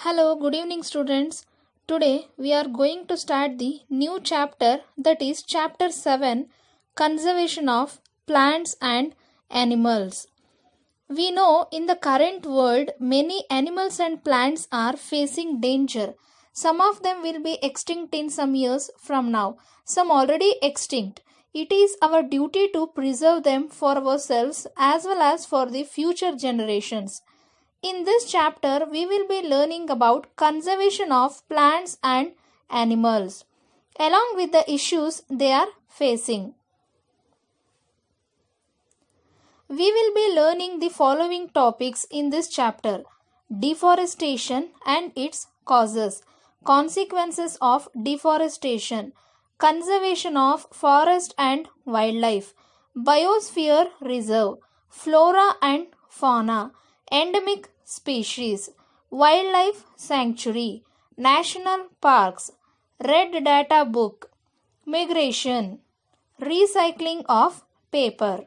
Hello, good evening, students. Today we are going to start the new chapter, that is chapter 7, Conservation of Plants and Animals. We know in the current world many animals and plants are facing danger. Some of them will be extinct in some years from now, some already extinct. It is our duty to preserve them for ourselves as well as for the future generations. In this chapter, we will be learning about conservation of plants and animals, along with the issues they are facing. We will be learning the following topics in this chapter: deforestation and its causes, consequences of deforestation, conservation of forest and wildlife, biosphere reserve, flora and fauna, endemic species, wildlife sanctuary, national parks, red data book, migration, recycling of paper,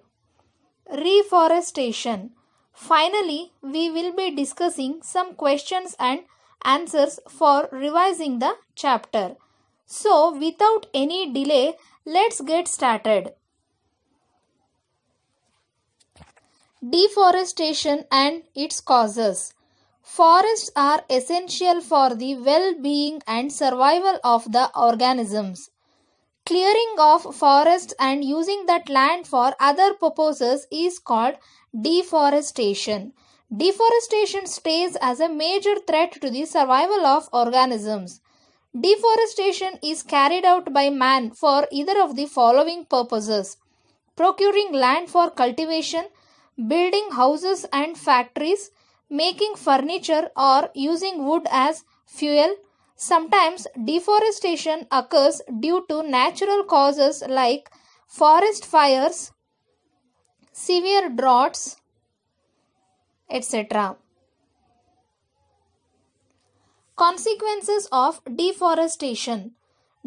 reforestation. Finally, we will be discussing some questions and answers for revising the chapter. So, without any delay, let's get started. Deforestation and its causes. Forests are essential for the well-being and survival of the organisms. Clearing of forests and using that land for other purposes is called deforestation. Deforestation stays as a major threat to the survival of organisms. Deforestation is carried out by man for either of the following purposes: procuring land for cultivation, building houses and factories, making furniture, or using wood as fuel. Sometimes deforestation occurs due to natural causes like forest fires, severe droughts, etc. Consequences of deforestation.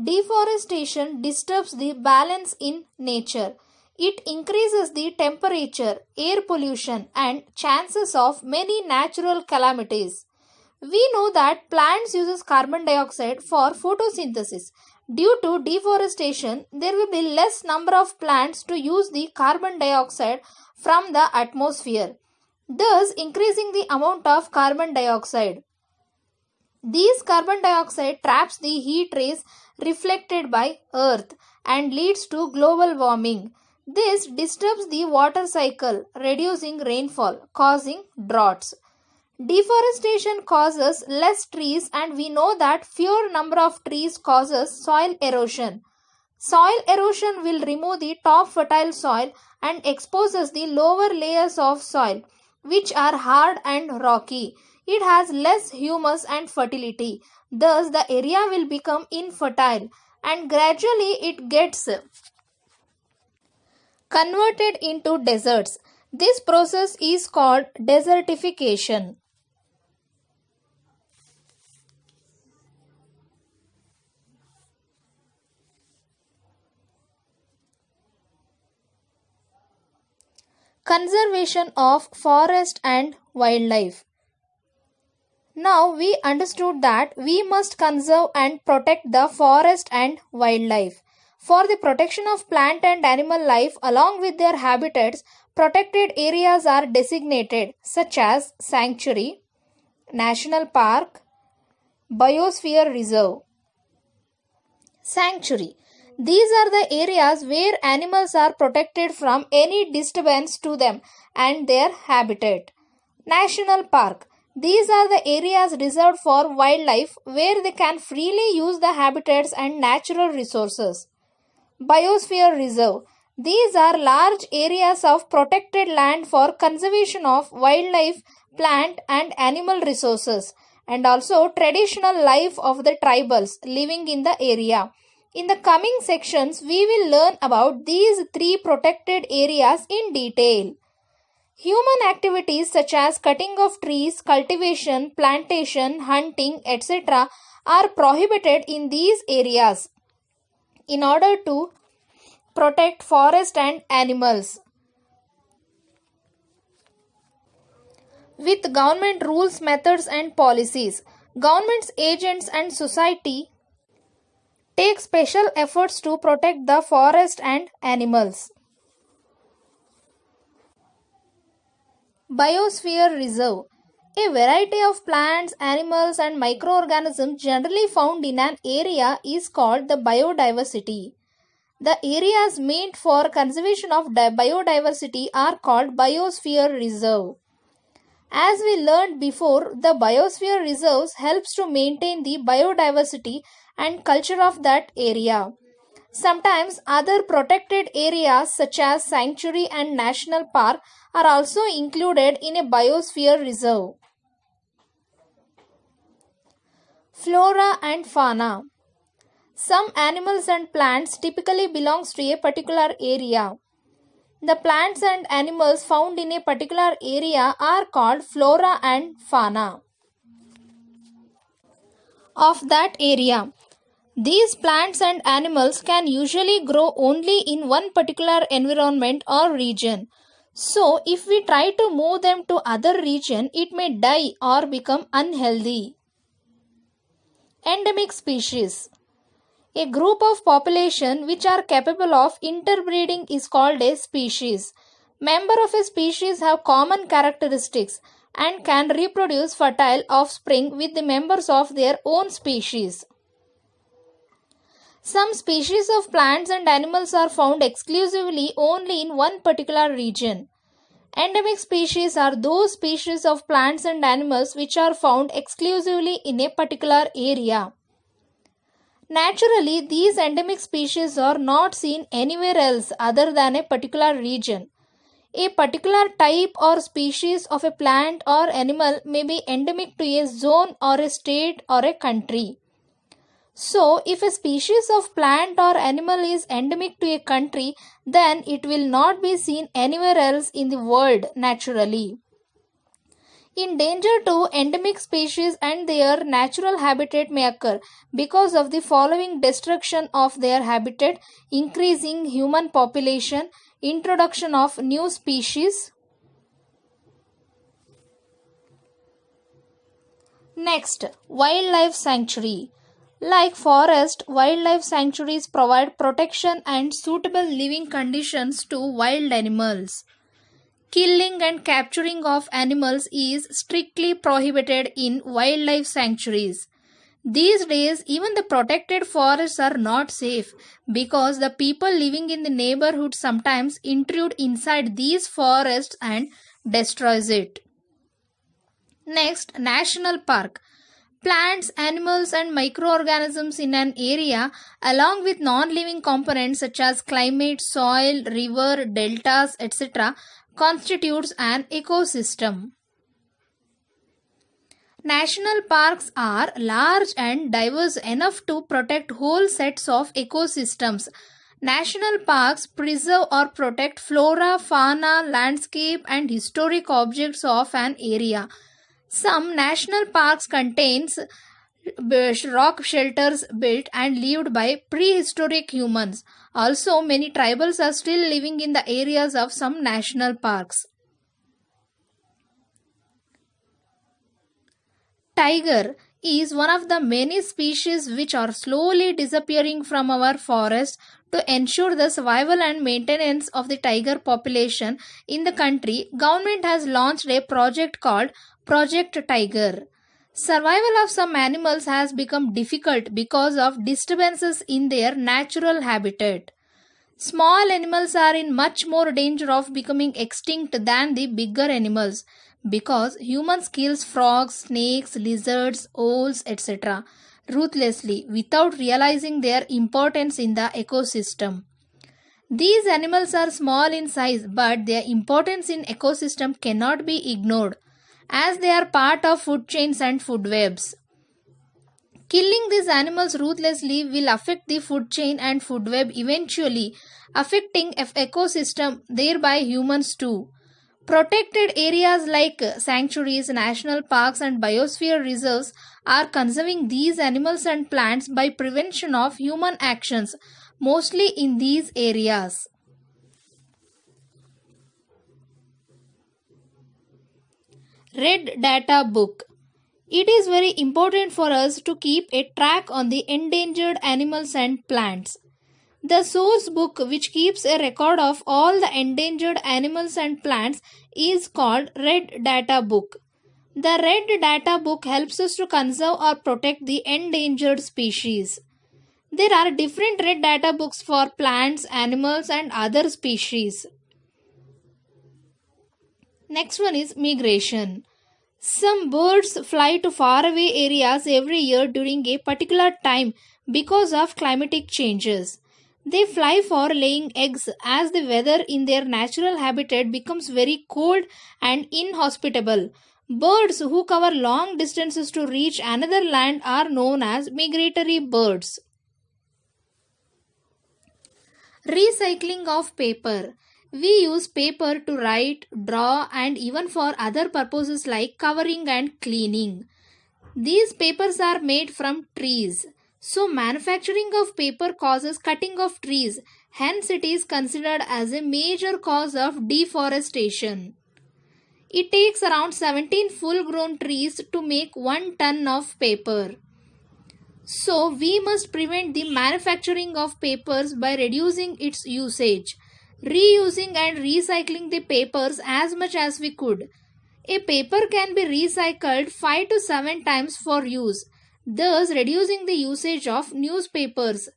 Deforestation disturbs the balance in nature. It increases the temperature, air pollution, and chances of many natural calamities. We know that plants use carbon dioxide for photosynthesis. Due to deforestation, there will be less number of plants to use the carbon dioxide from the atmosphere, thus increasing the amount of carbon dioxide. This carbon dioxide traps the heat rays reflected by Earth and leads to global warming. This disturbs the water cycle, reducing rainfall, causing droughts. Deforestation causes less trees, and we know that fewer number of trees causes soil erosion. Soil erosion will remove the top fertile soil and exposes the lower layers of soil, which are hard and rocky. It has less humus and fertility. Thus, the area will become infertile and gradually it gets converted into deserts. This process is called desertification. Conservation of forest and wildlife. Now we understood that we must conserve and protect the forest and wildlife. For the protection of plant and animal life along with their habitats, protected areas are designated such as sanctuary, national park, biosphere reserve. Sanctuary. These are the areas where animals are protected from any disturbance to them and their habitat. National park. These are the areas reserved for wildlife where they can freely use the habitats and natural resources. Biosphere reserve. These are large areas of protected land for conservation of wildlife, plant and animal resources, and also traditional life of the tribals living in the area. In the coming sections, we will learn about these three protected areas in detail. Human activities such as cutting of trees, cultivation, plantation, hunting, etc. are prohibited in these areas in order to protect forest and animals. With government rules, methods and policies, Governments, agents and society take special efforts to protect the forest and animals. Biosphere Reserve. A variety of plants, animals and microorganisms generally found in an area is called the biodiversity. The areas meant for conservation of biodiversity are called Biosphere Reserve. As we learned before, the Biosphere Reserves helps to maintain the biodiversity and culture of that area. Sometimes other protected areas such as sanctuary and national park are also included in a biosphere reserve. Flora and fauna. Some animals and plants typically belongs to a particular area. The plants and animals found in a particular area are called flora and fauna of that area. These plants and animals can usually grow only in one particular environment or region. So, if we try to move them to other region, it may die or become unhealthy. Endemic species. A group of population which are capable of interbreeding is called a species. Members of a species have common characteristics and can reproduce fertile offspring with the members of their own species. Some species of plants and animals are found exclusively only in one particular region. Endemic species are those species of plants and animals which are found exclusively in a particular area. Naturally, these endemic species are not seen anywhere else other than a particular region. A particular type or species of a plant or animal may be endemic to a zone or a state or a country. So, if a species of plant or animal is endemic to a country, then it will not be seen anywhere else in the world naturally. In danger too, endemic species and their natural habitat may occur because of the following: destruction of their habitat, increasing human population, introduction of new species. Next, wildlife sanctuary. Like forest, wildlife sanctuaries provide protection and suitable living conditions to wild animals. Killing and capturing of animals is strictly prohibited in wildlife sanctuaries. These days, even the protected forests are not safe because the people living in the neighborhood sometimes intrude inside these forests and destroys it. Next, national park. Plants, animals and microorganisms in an area along with non-living components such as climate, soil, river, deltas, etc. constitutes an ecosystem. National parks are large and diverse enough to protect whole sets of ecosystems. National parks preserve or protect flora, fauna, landscape and historic objects of an area. Some national parks contains rock shelters built and lived by prehistoric humans. Also, many tribals are still living in the areas of some national parks. Tiger is one of the many species which are slowly disappearing from our forests. To ensure the survival and maintenance of the tiger population in the country, government has launched a project called Project Tiger. Survival of some animals has become difficult because of disturbances in their natural habitat. Small animals are in much more danger of becoming extinct than the bigger animals because humans kill frogs, snakes, lizards, owls, etc. ruthlessly without realizing their importance in the ecosystem. These animals are small in size, but their importance in ecosystem cannot be ignored as they are part of food chains and food webs. Killing these animals ruthlessly will affect the food chain and food web, eventually affecting ecosystem, thereby humans too. Protected areas like sanctuaries, national parks and biosphere reserves are conserving these animals and plants by prevention of human actions, mostly in these areas. Red Data Book. It is very important for us to keep a track on the endangered animals and plants. The source book, which keeps a record of all the endangered animals and plants, is called Red Data Book. The Red Data Book helps us to conserve or protect the endangered species. There are different Red Data Books for plants, animals, and other species. Next one is migration. Some birds fly to faraway areas every year during a particular time because of climatic changes. They fly for laying eggs as the weather in their natural habitat becomes very cold and inhospitable. Birds who cover long distances to reach another land are known as migratory birds. Recycling of paper. We use paper to write, draw, and even for other purposes like covering and cleaning. These papers are made from trees. So, manufacturing of paper causes cutting of trees. Hence, it is considered as a major cause of deforestation. It takes around 17 full-grown trees to make 1 ton of paper. So, we must prevent the manufacturing of papers by reducing its usage, reusing and recycling the papers as much as we could. A paper can be recycled 5 to 7 times for use, thus reducing the usage of newspapers.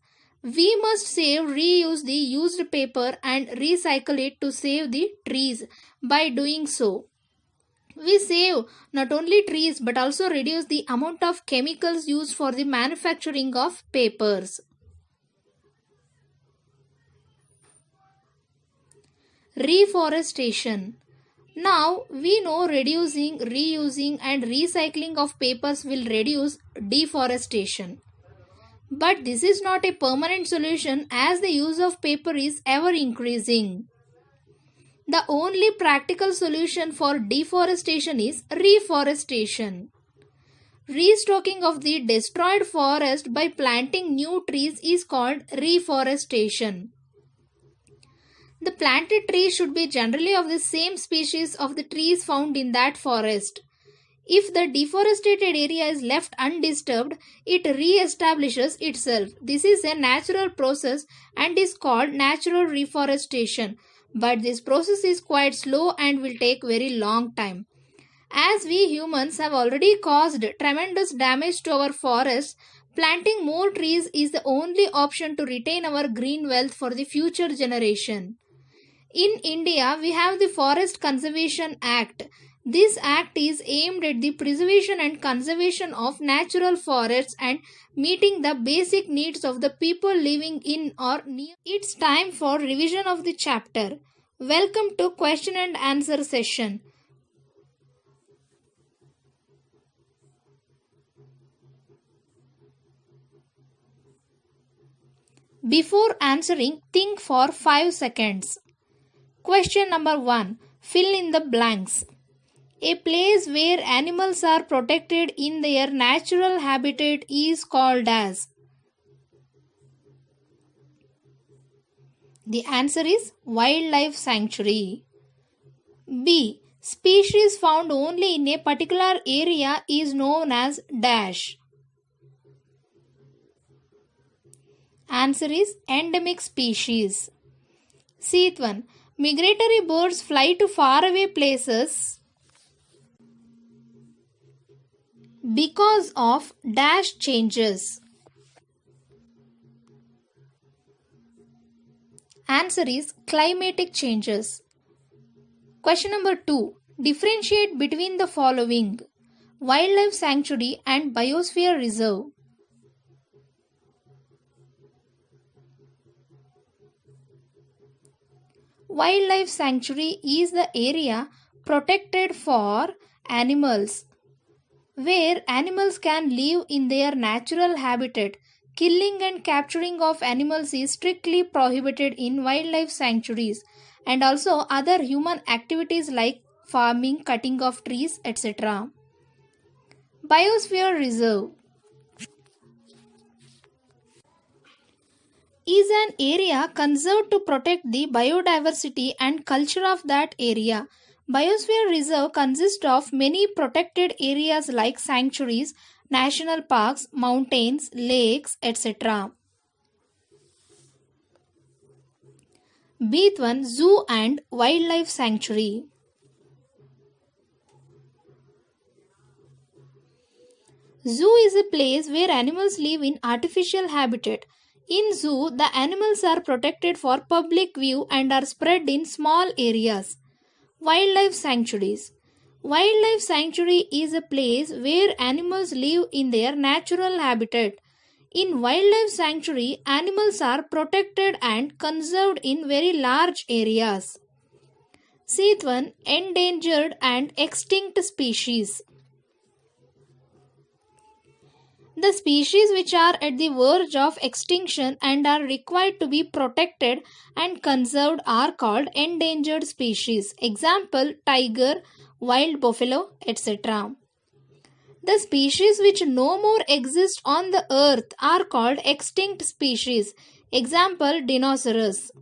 We must reuse the used paper and recycle it to save the trees. By doing so, we save not only trees but also reduce the amount of chemicals used for the manufacturing of papers. Reforestation. Now we know reducing, reusing and recycling of papers will reduce deforestation. But this is not a permanent solution as the use of paper is ever increasing. The only practical solution for deforestation is reforestation. Restocking of the destroyed forest by planting new trees is called reforestation. The planted trees should be generally of the same species of the trees found in that forest. If the deforested area is left undisturbed, it re-establishes itself. This is a natural process and is called natural reforestation. But this process is quite slow and will take very long time. As we humans have already caused tremendous damage to our forests, planting more trees is the only option to retain our green wealth for the future generation. In India, we have the Forest Conservation Act. This act is aimed at the preservation and conservation of natural forests and meeting the basic needs of the people living in or near. It's time for revision of the chapter. Welcome to question and answer session. Before answering, think for 5 seconds. Question number 1. Fill in the blanks. A place where animals are protected in their natural habitat is called as. The answer is wildlife sanctuary. B. Species found only in a particular area is known as dash. Answer is endemic species. Seat 1. Migratory birds fly to faraway places because of dash changes. Answer is climatic changes. Question number 2. Differentiate between the following: wildlife sanctuary and biosphere reserve. Wildlife sanctuary is the area protected for animals, where animals can live in their natural habitat. Killing and capturing of animals is strictly prohibited in wildlife sanctuaries, and also other human activities like farming, cutting of trees, etc. Biosphere reserve is an area conserved to protect the biodiversity and culture of that area. Biosphere reserve consists of many protected areas like sanctuaries, national parks, mountains, lakes, etc. B1 Zoo and Wildlife Sanctuary. Zoo is a place where animals live in artificial habitat. In zoo, the animals are protected for public view and are spread in small areas. Wildlife sanctuaries. Wildlife sanctuary is a place where animals live in their natural habitat. In wildlife sanctuary, animals are protected and conserved in very large areas. C1 Endangered and extinct species. The species which are at the verge of extinction and are required to be protected and conserved are called endangered species. Example, tiger, wild buffalo, etc. The species which no more exist on the earth are called extinct species. Example, dinosaurs.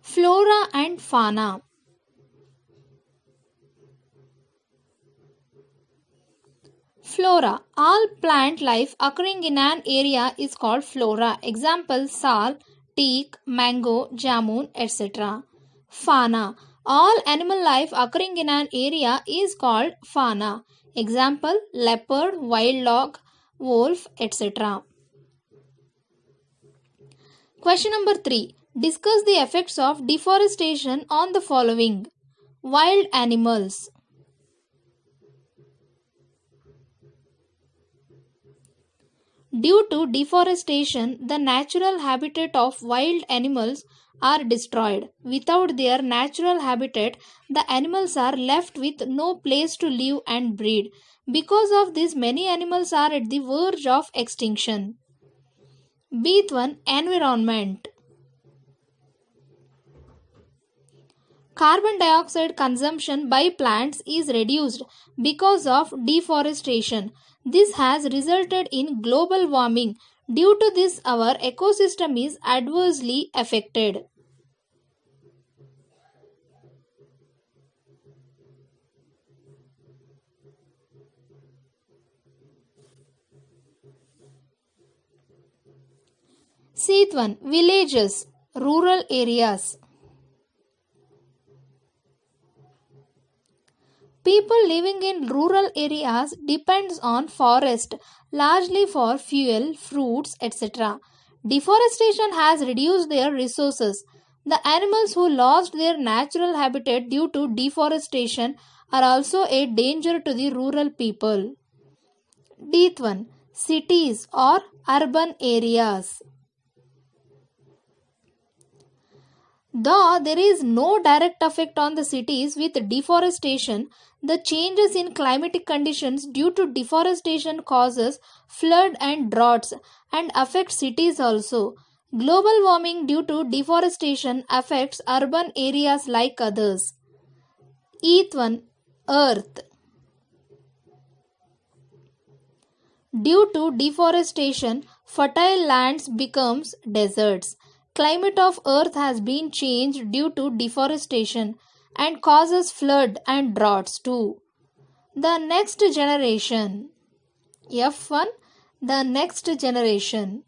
Flora and fauna. Flora. All plant life occurring in an area is called flora. Example, sal, teak, mango, jamun, etc. Fauna. All animal life occurring in an area is called fauna. Example, leopard, wild dog, wolf, etc. Question number 3. Discuss the effects of deforestation on the following. Wild animals. Due to deforestation, the natural habitat of wild animals are destroyed. Without their natural habitat, the animals are left with no place to live and breed. Because of this, many animals are at the verge of extinction. B1 Environment. Carbon dioxide consumption by plants is reduced because of deforestation. This has resulted in global warming. Due to this, our ecosystem is adversely affected. C1 Villages, rural areas. People living in rural areas depends on forest largely for fuel, fruits, etc. Deforestation has reduced their resources. The animals who lost their natural habitat due to deforestation are also a danger to the rural people. D1 Cities or urban areas. Though there is no direct effect on the cities with deforestation, the changes in climatic conditions due to deforestation causes flood and droughts and affect cities also. Global warming due to deforestation affects urban areas like others. E1 Earth. Due to deforestation, fertile lands becomes deserts. Climate of earth has been changed due to deforestation and causes flood and droughts too. The next generation. F1 The next generation.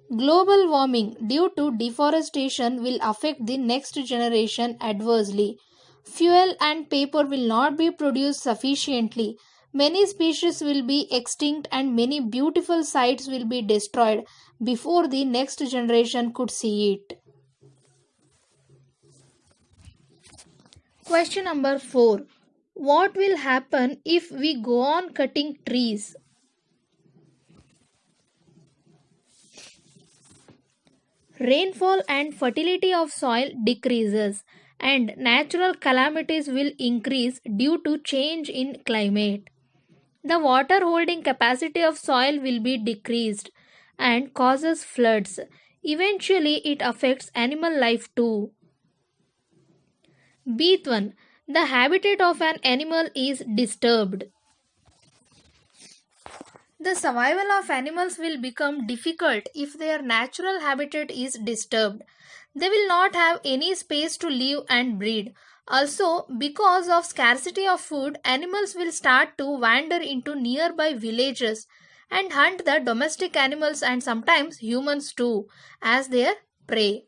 Global warming due to deforestation will affect the next generation adversely. Fuel and paper will not be produced sufficiently. Many species will be extinct and many beautiful sites will be destroyed before the next generation could see it. Question number 4. What will happen if we go on cutting trees? Rainfall and fertility of soil decreases and natural calamities will increase due to change in climate. The water holding capacity of soil will be decreased and causes floods. Eventually, it affects animal life too. B1 The habitat of an animal is disturbed. The survival of animals will become difficult if their natural habitat is disturbed. They will not have any space to live and breed. Also, because of scarcity of food, animals will start to wander into nearby villages and hunt the domestic animals and sometimes humans too as their prey.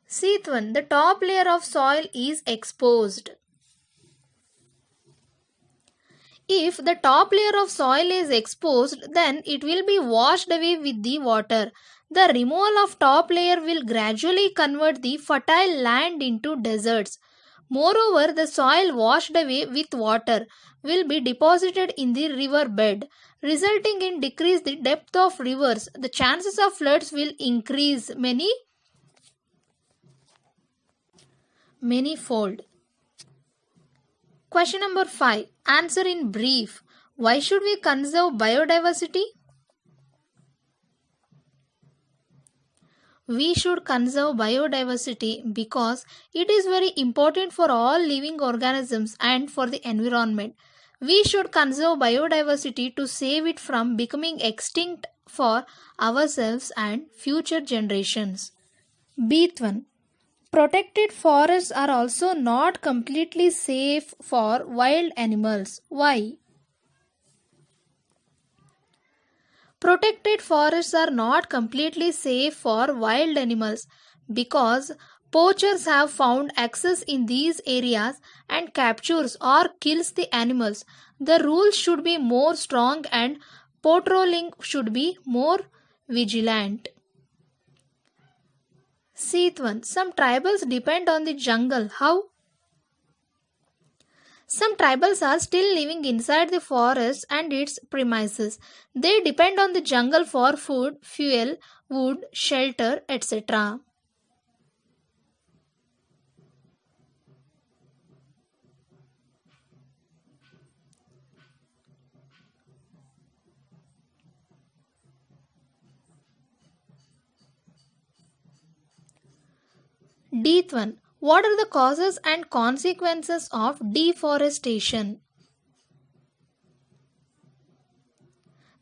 Seventh one, the top layer of soil is exposed. If the top layer of soil is exposed, then it will be washed away with the water. The removal of top layer will gradually convert the fertile land into deserts. Moreover, the soil washed away with water will be deposited in the river bed, resulting in decrease the depth of rivers. The chances of floods will increase many-fold. Question number 5. Answer in brief. Why should we conserve biodiversity? We should conserve biodiversity because it is very important for all living organisms and for the environment. We should conserve biodiversity to save it from becoming extinct for ourselves and future generations. Beat 1. Protected forests are also not completely safe for wild animals. Why? Protected forests are not completely safe for wild animals because poachers have found access in these areas and captures or kills the animals. The rules should be more strong and patrolling should be more vigilant. Seventh one. Some tribals depend on the jungle. How? Some tribals are still living inside the forest and its premises. They depend on the jungle for food, fuel, wood, shelter, etc. Death one. What are the causes and consequences of deforestation?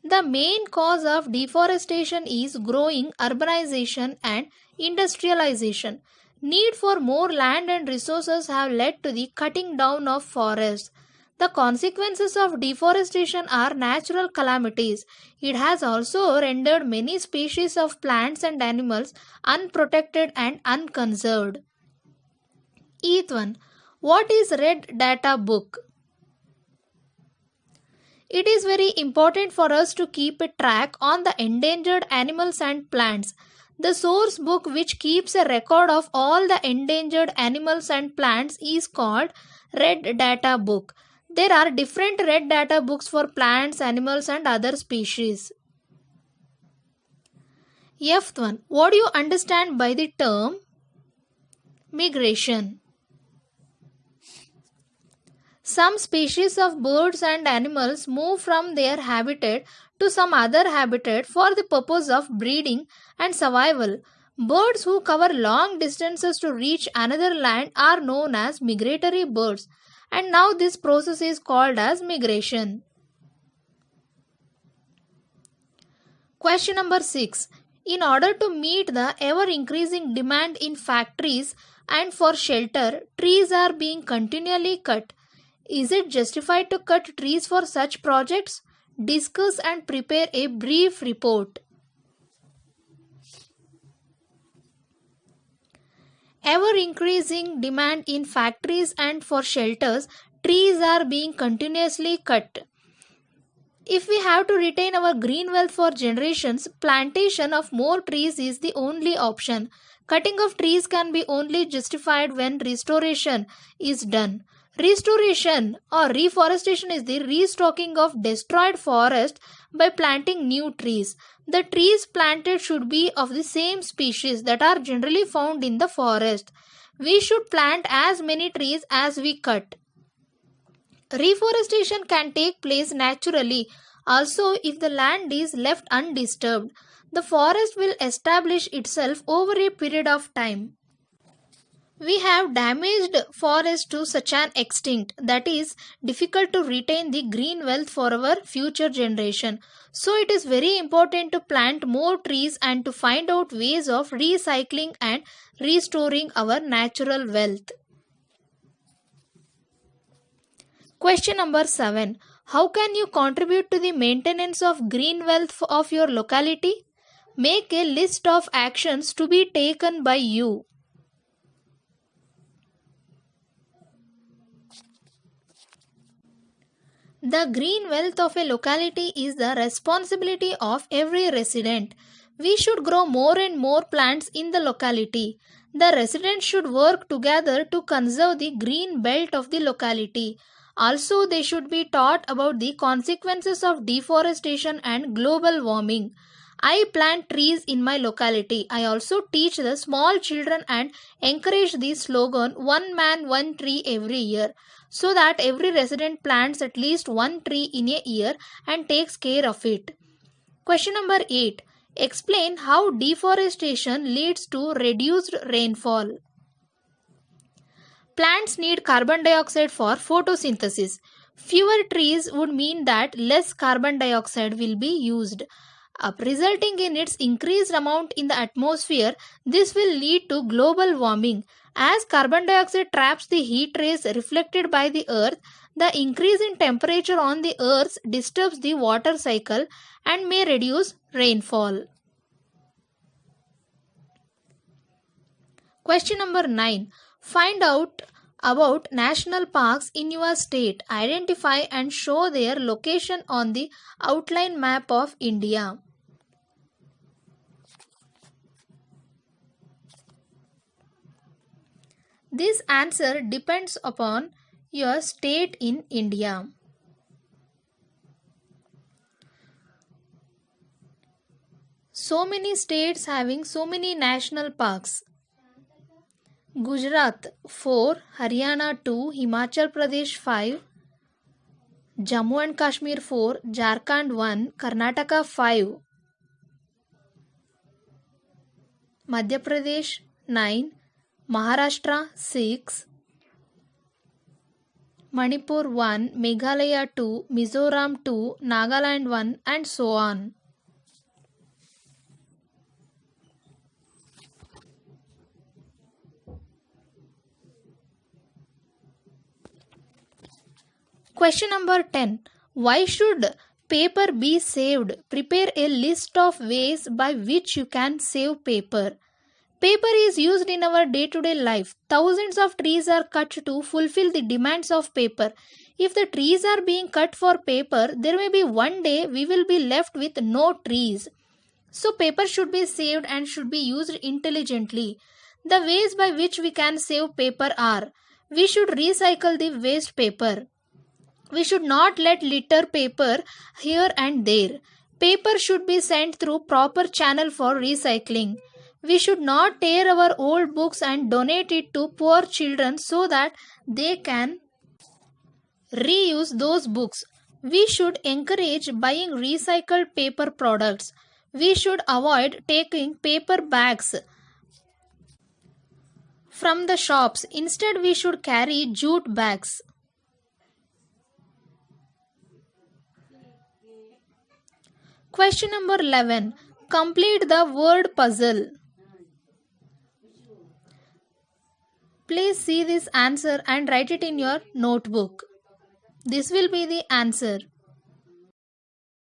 The main cause of deforestation is growing urbanization and industrialization. Need for more land and resources have led to the cutting down of forests. The consequences of deforestation are natural calamities. It has also rendered many species of plants and animals unprotected and unconserved. Eighth one. What is Red Data Book? It is very important for us to keep a track on the endangered animals and plants. The source book which keeps a record of all the endangered animals and plants is called Red Data Book. There are different red data books for plants, animals and other species. Fifth one. What do you understand by the term migration? Some species of birds and animals move from their habitat to some other habitat for the purpose of breeding and survival. Birds who cover long distances to reach another land are known as migratory birds, and now this process is called as migration. Question number 6. In order to meet the ever-increasing demand in factories and for shelter, trees are being continually cut. Is it justified to cut trees for such projects? Discuss and prepare a brief report. Ever-increasing demand in factories and for shelters, trees are being continuously cut. If we have to retain our green wealth for generations, plantation of more trees is the only option. Cutting of trees can be only justified when restoration is done. Restoration or reforestation is the restocking of destroyed forest by planting new trees. The trees planted should be of the same species that are generally found in the forest. We should plant as many trees as we cut. Reforestation can take place naturally. Also, if the land is left undisturbed, the forest will establish itself over a period of time. We have damaged forests to such an extent that is difficult to retain the green wealth for our future generation. So it is very important to plant more trees and to find out ways of recycling and restoring our natural wealth. Question number 7. How can you contribute to the maintenance of green wealth of your locality? Make a list of actions to be taken by you. The green wealth of a locality is the responsibility of every resident. We should grow more and more plants in the locality. The residents should work together to conserve the green belt of the locality. Also, they should be taught about the consequences of deforestation and global warming. I plant trees in my locality. I also teach the small children and encourage the slogan "One man, one tree" every year, so that every resident plants at least one tree in a year and takes care of it. Question number 8. Explain how deforestation leads to reduced rainfall. Plants need carbon dioxide for photosynthesis. Fewer trees would mean that less carbon dioxide will be used up, resulting in its increased amount in the atmosphere. This will lead to global warming. As carbon dioxide traps the heat rays reflected by the earth, the increase in temperature on the earth disturbs the water cycle and may reduce rainfall. Question number 9. Find out about national parks in your state. Identify and show their location on the outline map of India. This answer depends upon your state in India. So many states having so many national parks. Gujarat 4, Haryana 2, Himachal Pradesh 5, Jammu and Kashmir 4, Jharkhand 1, Karnataka 5, Madhya Pradesh 9, Maharashtra 6, Manipur 1, Meghalaya 2, Mizoram 2, Nagaland 1 and so on. Question number 10. Why should paper be saved? Prepare a list of ways by which you can save paper. Paper is used in our day-to-day life. Thousands of trees are cut to fulfill the demands of paper. If the trees are being cut for paper, there may be one day we will be left with no trees. So paper should be saved and should be used intelligently. The ways by which we can save paper are: we should recycle the waste paper. We should not let litter paper here and there. Paper should be sent through proper channel for recycling. We should not tear our old books and donate it to poor children so that they can reuse those books. We should encourage buying recycled paper products. We should avoid taking paper bags from the shops. Instead, we should carry jute bags. Question number 11. Complete the word puzzle. Please see this answer and write it in your notebook. This will be the answer.